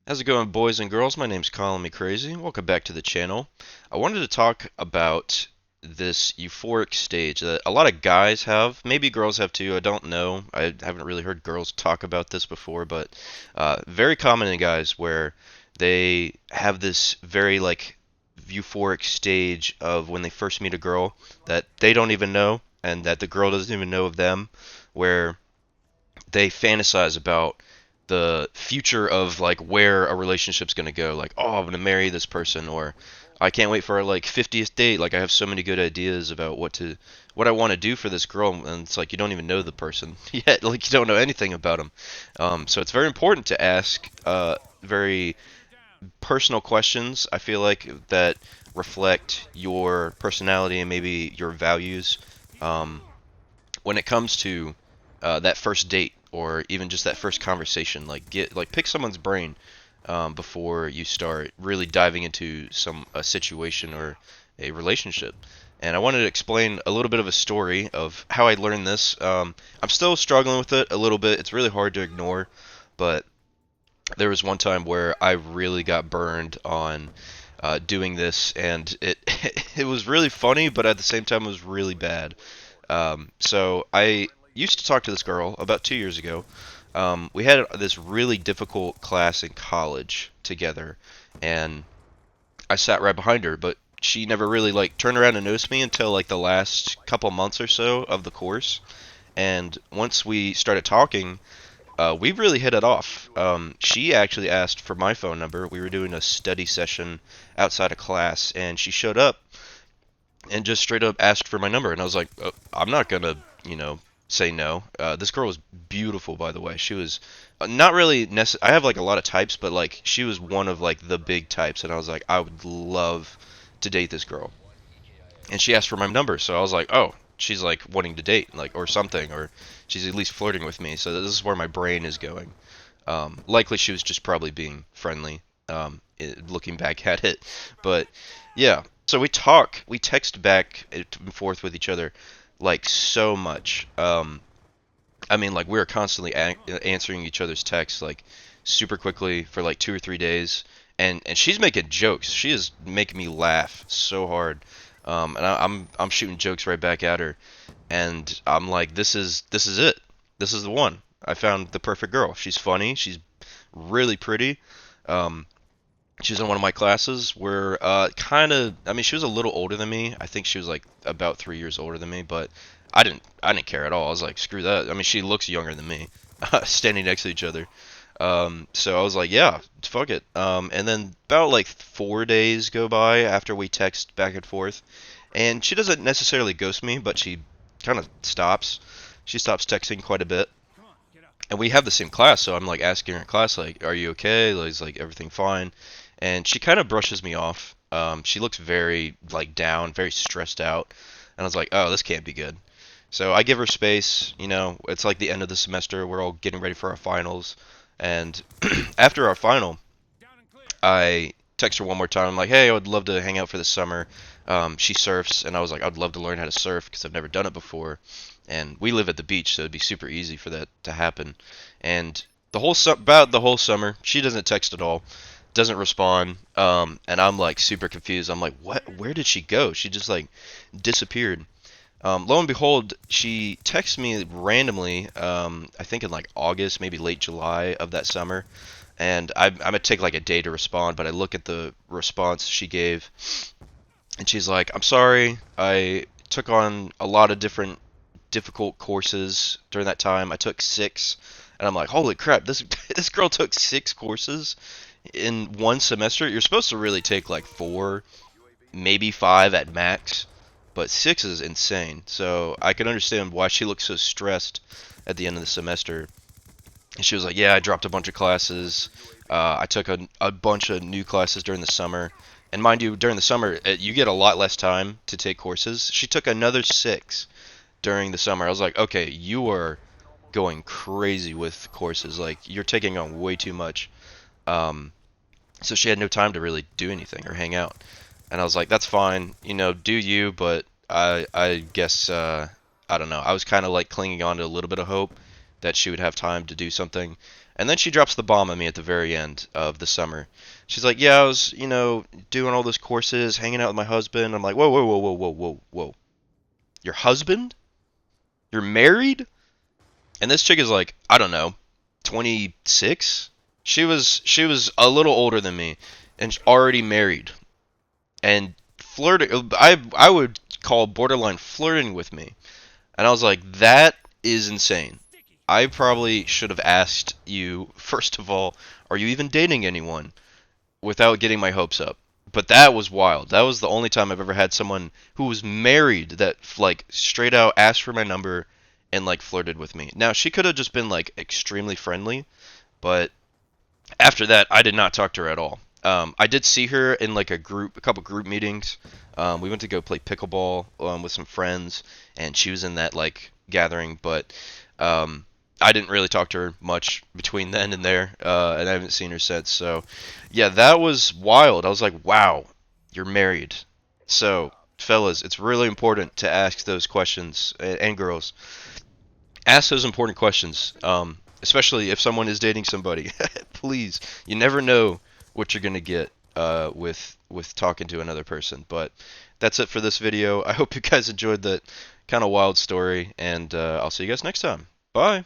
How's it going, boys and girls? My name's Colin Me Crazy. Welcome back to the channel. I wanted to talk about this euphoric stage that a lot of guys have. Maybe girls have too. I don't know. I haven't really heard girls talk about this before, but very common in guys where they have this very euphoric stage of when they first meet a girl that they don't even know and that the girl doesn't even know of them, where they fantasize about the future of like where a relationship's gonna go. Like, oh, I'm gonna marry this person, or I can't wait for our like 50th date. Like, I have so many good ideas about what I want to do for this girl, and it's like you don't even know the person yet. Like, you don't know anything about them. So it's very important to ask very personal questions. I feel like that reflect your personality and maybe your values. Um, when it comes to that first date or even just that first conversation, pick someone's brain before you start really diving into a situation or a relationship. And I wanted to explain a little bit of a story of how I learned this. I'm still struggling with it a little bit. It's really hard to ignore, but there was one time where I really got burned on doing this, and it it was really funny, but at the same time it was really bad. So I used to talk to this girl about 2 years ago. We had this really difficult class in college together, and I sat right behind her, but she never really like turned around and noticed me until like the last couple months or so of the course. And once we started talking, we really hit it off. She actually asked for my phone number. We were doing a study session outside of class, and she showed up and just straight up asked for my number. And I was like, I'm not gonna, say no. This girl was beautiful, by the way. She was not really I have like a lot of types, but like she was one of like the big types, and I was like, I would love to date this girl. And she asked for my number, so I was like, oh, she's like wanting to date, like or something, or she's at least flirting with me. So this is where my brain is going. Likely she was just probably being friendly, looking back at it. But yeah, so we text back and forth with each other like so much. I mean, like we were constantly answering each other's texts like super quickly for like 2 or 3 days. And she's making jokes. She is making me laugh so hard. I'm shooting jokes right back at her, and I'm like, this is it. This is the one. I found the perfect girl. She's funny. She's really pretty. Um, she's in one of my classes where kind of, I mean, she was a little older than me. I think she was like about 3 years older than me, but I didn't care at all. I was like, screw that. I mean, she looks younger than me, standing next to each other. So I was like, yeah, fuck it. And then about like 4 days go by after we text back and forth, and she doesn't necessarily ghost me, but she kind of stops. She stops texting quite a bit, and we have the same class, so I'm like asking her in class, like, "Are you okay? Like, is like everything fine?" And she kind of brushes me off. She looks very like down, very stressed out, and I was like, "Oh, this can't be good." So I give her space. It's like the end of the semester. We're all getting ready for our finals, and after our final, I text her one more time. I'm like, hey, I would love to hang out for the summer. She surfs, and I was like, I'd love to learn how to surf because I've never done it before. And we live at the beach, so it'd be super easy for that to happen. And about the whole summer, she doesn't text at all, doesn't respond. And I'm like super confused. I'm like, what? Where did she go? She just like disappeared. Lo and behold, she texts me randomly. I think in like August, maybe late July of that summer, and I'm gonna take like a day to respond. But I look at the response she gave, and she's like, "I'm sorry, I took on a lot of different difficult courses during that time. I took six." And I'm like, "Holy crap! This this girl took six courses in one semester. You're supposed to really take like four, maybe five at max, but six is insane." So I can understand why she looked so stressed at the end of the semester. And she was like, "Yeah, I dropped a bunch of classes. I took a bunch of new classes during the summer." And mind you, during the summer, you get a lot less time to take courses. She took another six during the summer. I was like, okay, you are going crazy with courses. Like, you're taking on way too much. Um, so she had no time to really do anything or hang out. And I was like, that's fine, do you, but I guess I don't know. I was kind of like clinging on to a little bit of hope that she would have time to do something. And then she drops the bomb on me at the very end of the summer. She's like, "Yeah, I was, doing all those courses, hanging out with my husband." I'm like, "Whoa, whoa, whoa, whoa, whoa, whoa, whoa. Your husband? You're married?" And this chick is like, I don't know, 26? She was a little older than me and already married and flirting. I would call borderline flirting with me. And I was like, that is insane. I probably should have asked you, first of all, are you even dating anyone? Without getting my hopes up. But that was wild. That was the only time I've ever had someone who was married that like straight out asked for my number and like flirted with me. Now she could have just been like extremely friendly, but after that I did not talk to her at all. I did see her in like a couple group meetings. We went to go play pickleball with some friends, and she was in that like gathering, but um, I didn't really talk to her much between then and there, and I haven't seen her since. So, yeah, that was wild. I was like, wow, you're married. So, fellas, it's really important to ask those questions, and girls, ask those important questions, especially if someone is dating somebody. Please, you never know what you're gonna get with talking to another person. But that's it for this video. I hope you guys enjoyed that kind of wild story, and I'll see you guys next time. Bye.